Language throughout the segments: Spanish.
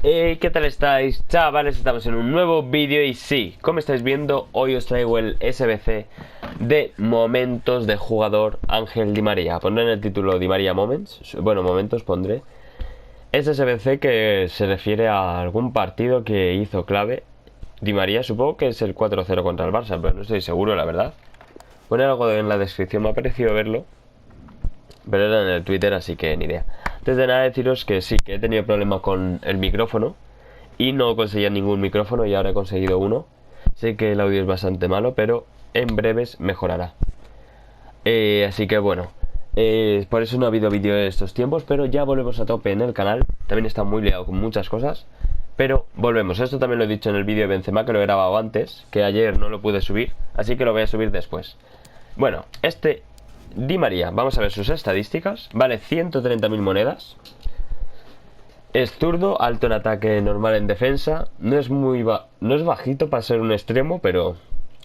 ¿Qué tal estáis, chavales? Estamos en un nuevo vídeo y sí, como estáis viendo, hoy os traigo el SBC de momentos de jugador Ángel Di María. Pondré en el título Di María Moments, bueno, momentos pondré. Es SBC que se refiere a algún partido que hizo clave Di María, supongo que es el 4-0 contra el Barça, pero no estoy seguro, la verdad. Pone algo en la descripción, me ha parecido verlo, pero era en el Twitter, así que ni idea. Antes de nada deciros que sí, que he tenido problemas con el micrófono y no conseguía ningún micrófono y ahora he conseguido uno. Sé que el audio es bastante malo, pero en breves mejorará. Así que bueno, por eso no ha habido vídeo de estos tiempos, pero ya volvemos a tope en el canal. También está muy liado con muchas cosas, pero volvemos. Esto también lo he dicho en el vídeo de Benzema, que lo he grabado antes, que ayer no lo pude subir, así que lo voy a subir después. Bueno, Di María, vamos a ver sus estadísticas. Vale 130.000 monedas. Es zurdo, alto en ataque, normal en defensa. No es bajito para ser un extremo, pero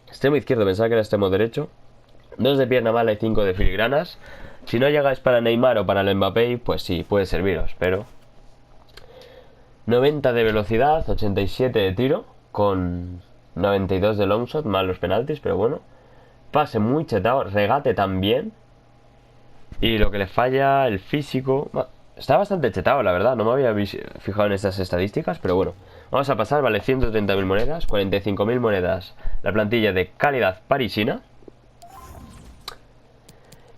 extremo izquierdo, pensaba que era extremo derecho. 2 de pierna mala y 5 de filigranas. Si no llegáis para Neymar o para el Mbappé, pues sí, puede serviros, pero 90 de velocidad, 87 de tiro, con 92 de longshot, más los penaltis, pero bueno. Pase muy chetado, regate también. Y lo que le falla, el físico. Está bastante chetado, la verdad. No me había fijado en estas estadísticas, pero bueno. Vamos a pasar, vale 130.000 monedas, 45.000 monedas la plantilla de calidad parisina.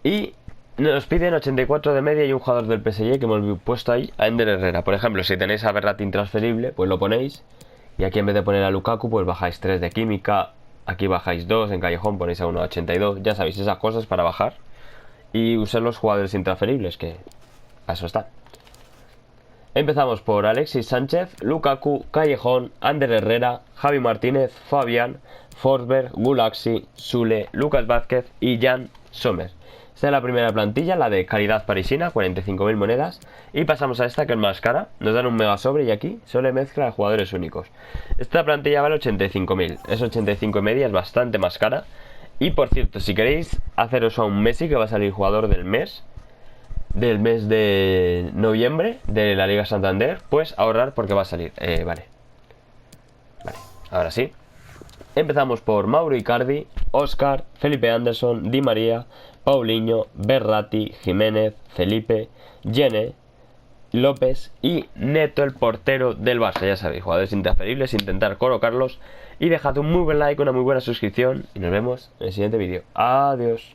Y nos piden 84 de media y un jugador del PSG que hemos puesto ahí, a Ander Herrera. Por ejemplo, si tenéis a Verratti intransferible, pues lo ponéis. Y aquí en vez de poner a Lukaku, pues bajáis 3 de química. Aquí bajáis 2, en Callejón ponéis a 1,82. Ya sabéis, esas cosas para bajar. Y usar los jugadores intransferibles, que a eso está. Empezamos por Alexis Sánchez, Lukaku, Callejón, Ander Herrera, Javi Martínez, Fabián, Forsberg, Gulaxi, Sule, Lucas Vázquez y Jan Sommer. Esta es la primera plantilla, la de calidad parisina, 45.000 monedas. Y pasamos a esta, que es más cara. Nos dan un mega sobre y aquí solo mezcla de jugadores únicos. Esta plantilla vale 85.000. Es 85 y media, es bastante más cara. Y por cierto, si queréis haceros a un Messi, que va a salir jugador del mes de noviembre de la Liga Santander, pues ahorrar porque va a salir. Vale, ahora sí. Empezamos por Mauro Icardi, Oscar, Felipe Anderson, Di María, Paulinho, Verratti, Jiménez, Felipe, Yene, López y Neto, el portero del Barça. Ya sabéis, jugadores intransferibles, intentar colocarlos. Y dejad un muy buen like, una muy buena suscripción y nos vemos en el siguiente vídeo. Adiós.